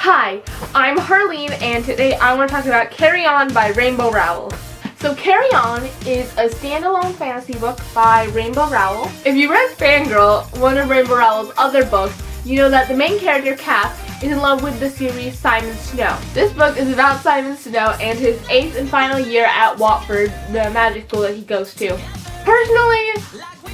Hi, I'm Harleen, and today I want to talk about Carry On by Rowell. So Carry On is a standalone fantasy book by Rowell. If you read Fangirl, one of Rowell's other books, you know that the main character, Cass, is in love with the series Simon Snow. This book is about Simon Snow and his 8th and final year at Watford, the magic school that he goes to. Personally,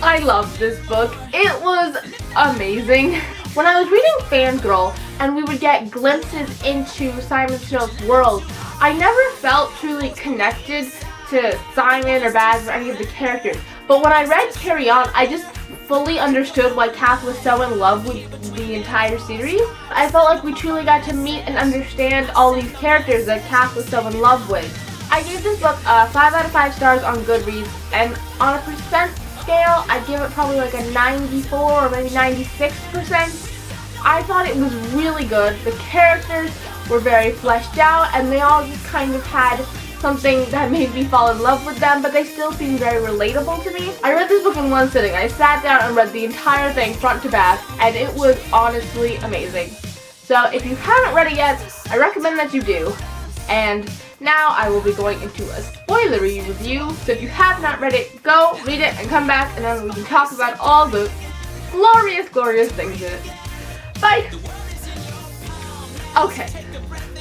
I loved this book. It was amazing. When I was reading Fangirl and we would get glimpses into Simon Snow's world, I never felt truly connected to Simon or Baz or any of the characters. But when I read Carry On, I just fully understood why Cass was so in love with the entire series. I felt like we truly got to meet and understand all these characters that Cass was so in love with. I gave this book 5 out of 5 stars on Goodreads, and on a percent scale, I'd give it probably like a 94 or maybe 96%. I thought it was really good. The characters were very fleshed out, and they all just kind of had something that made me fall in love with them, but they still seemed very relatable to me. I read this book in one sitting. I sat down and read the entire thing front to back, and it was honestly amazing. So if you haven't read it yet, I recommend that you do. And now I will be going into a spoilery review, so if you have not read it, go read it and come back, and then we can talk about all the glorious, glorious things in it. Bye! Okay,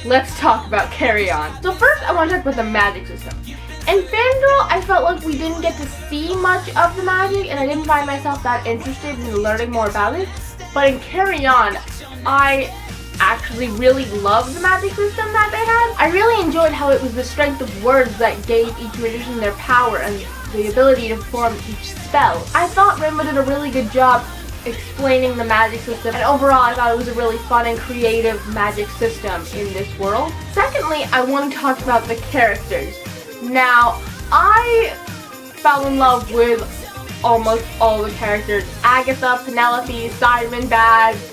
let's talk about Carry On. So first I want to talk about the magic system. In Fangirl, I felt like we didn't get to see much of the magic, and I didn't find myself that interested in learning more about it. But in Carry On, I actually really loved the magic system that they had. I really enjoyed how it was the strength of words that gave each magician their power and the ability to perform each spell. I thought Rainbow did a really good job explaining the magic system, and overall I thought it was a really fun and creative magic system in this world. Secondly, I want to talk about the characters. Now, I fell in love with almost all the characters. Agatha, Penelope, Simon, Baz.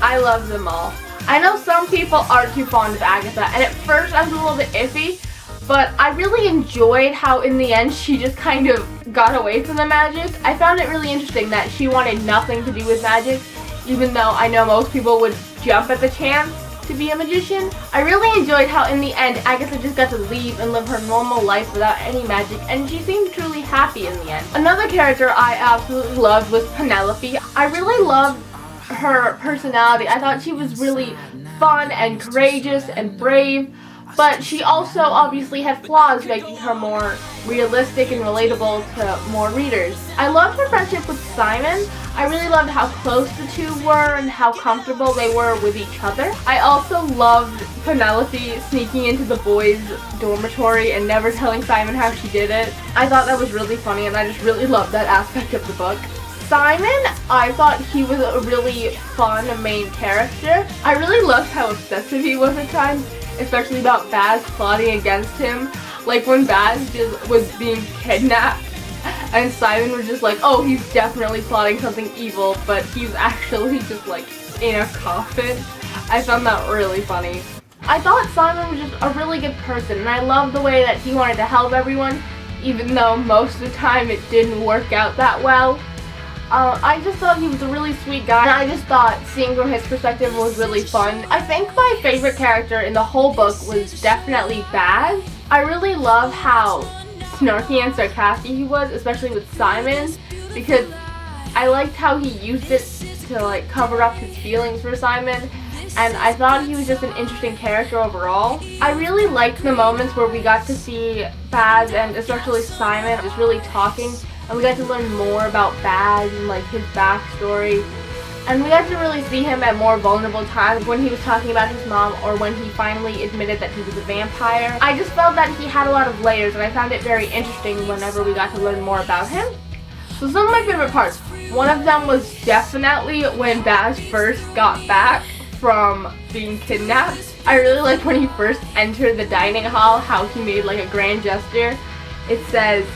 I love them all. I know some people aren't too fond of Agatha, and at first I was a little bit iffy, but I really enjoyed how in the end she just kind of got away from the magic. I found it really interesting that she wanted nothing to do with magic, even though I know most people would jump at the chance to be a magician. I really enjoyed how in the end Agatha just got to leave and live her normal life without any magic, and she seemed truly happy in the end. Another character I absolutely loved was Penelope. I really loved her personality. I thought she was really fun and courageous and brave, but she also obviously had flaws, making her more realistic and relatable to more readers. I loved her friendship with Simon. I really loved how close the two were and how comfortable they were with each other. I also loved Penelope sneaking into the boys' dormitory and never telling Simon how she did it. I thought that was really funny, and I just really loved that aspect of the book. Simon, I thought he was a really fun main character. I really loved how obsessive he was at times, especially about Baz plotting against him. Like when Baz just was being kidnapped and Simon was just like, oh, he's definitely plotting something evil, but he's actually just like in a coffin. I found that really funny. I thought Simon was just a really good person, and I loved the way that he wanted to help everyone, even though most of the time it didn't work out that well. I just thought he was a really sweet guy, and I just thought seeing from his perspective was really fun. I think my favorite character in the whole book was definitely Baz. I really love how snarky and sarcastic he was, especially with Simon, because I liked how he used it to like cover up his feelings for Simon, and I thought he was just an interesting character overall. I really liked the moments where we got to see Baz and especially Simon just really talking, and we got to learn more about Baz and like his backstory. And we got to really see him at more vulnerable times, when he was talking about his mom or when he finally admitted that he was a vampire. I just felt that he had a lot of layers, and I found it very interesting whenever we got to learn more about him. So some of my favorite parts. One of them was definitely when Baz first got back from being kidnapped. I really liked when he first entered the dining hall, how he made like a grand gesture. It says,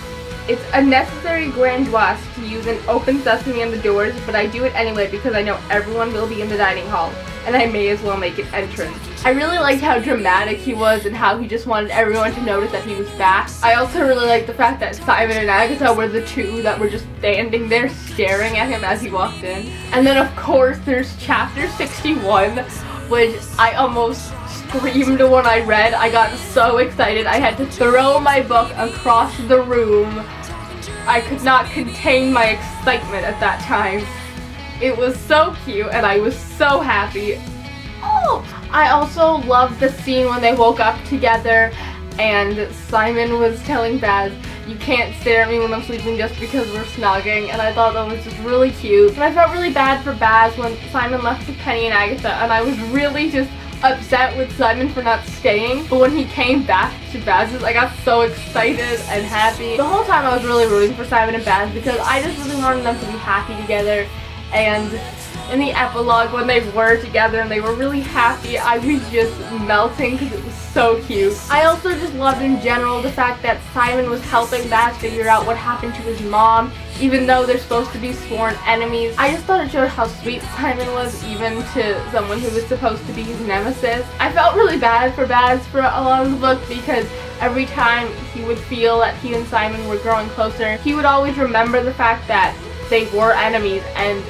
"It's unnecessary grandiose to use an open sesame on the doors, but I do it anyway because I know everyone will be in the dining hall, and I may as well make an entrance." I really liked how dramatic he was and how he just wanted everyone to notice that he was back. I also really liked the fact that Simon and Agatha were the two that were just standing there staring at him as he walked in. And then of course there's chapter 61 which I almost screamed when I read. I got so excited. I had to throw my book across the room. I could not contain my excitement at that time. It was so cute and I was so happy. Oh, I also loved the scene when they woke up together and Simon was telling Baz, "You can't stare at me when I'm sleeping just because we're snogging," and I thought that was just really cute. And I felt really bad for Baz when Simon left with Penny and Agatha, and I was really just upset with Simon for not staying. But when he came back to Baz's, I got so excited and happy. The whole time I was really rooting for Simon and Baz because I just really wanted them to be happy together. And in the epilogue, when they were together and they were really happy, I was just melting because it was so cute. I also just loved in general the fact that Simon was helping Baz figure out what happened to his mom, even though they're supposed to be sworn enemies. I just thought it showed how sweet Simon was, even to someone who was supposed to be his nemesis. I felt really bad for Baz for a lot of the book because every time he would feel that he and Simon were growing closer, he would always remember the fact that they were enemies and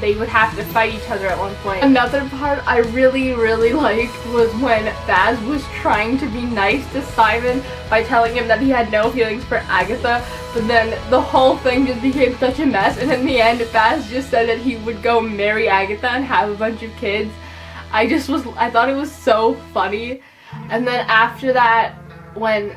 they would have to fight each other at one point. Another part I really liked was when Baz was trying to be nice to Simon by telling him that he had no feelings for Agatha, but then the whole thing just became such a mess, and in the end Baz just said that he would go marry Agatha and have a bunch of kids. I thought it was so funny. And then after that, when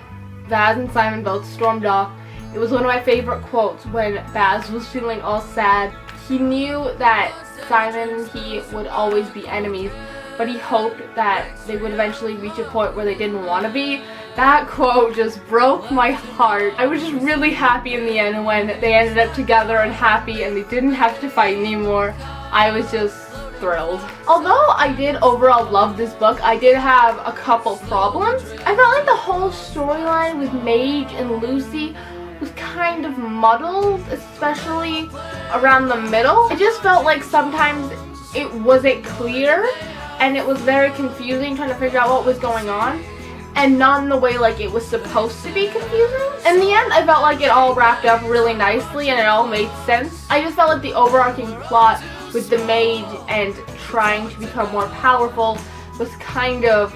Baz and Simon both stormed off, it was one of my favorite quotes when Baz was feeling all sad. He knew that Simon and he would always be enemies, but he hoped that they would eventually reach a point where they didn't want to be. That quote just broke my heart. I was just really happy in the end when they ended up together and happy and they didn't have to fight anymore. I was just thrilled. Although I did overall love this book, I did have a couple problems. I felt like the whole storyline with Mage and Lucy was kind of muddled, especially around the middle. It just felt like sometimes it wasn't clear and it was very confusing trying to figure out what was going on, and not in the way like it was supposed to be confusing. In the end, I felt like it all wrapped up really nicely and it all made sense. I just felt like the overarching plot with the mage and trying to become more powerful was kind of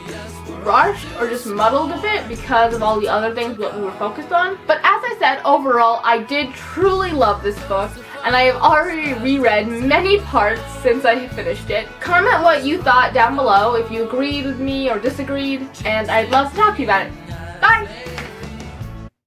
rushed or just muddled a bit because of all the other things that we were focused on. But as I said, overall, I did truly love this book, and I have already reread many parts since I finished it. Comment what you thought down below, if you agreed with me or disagreed, and I'd love to talk to you about it. Bye!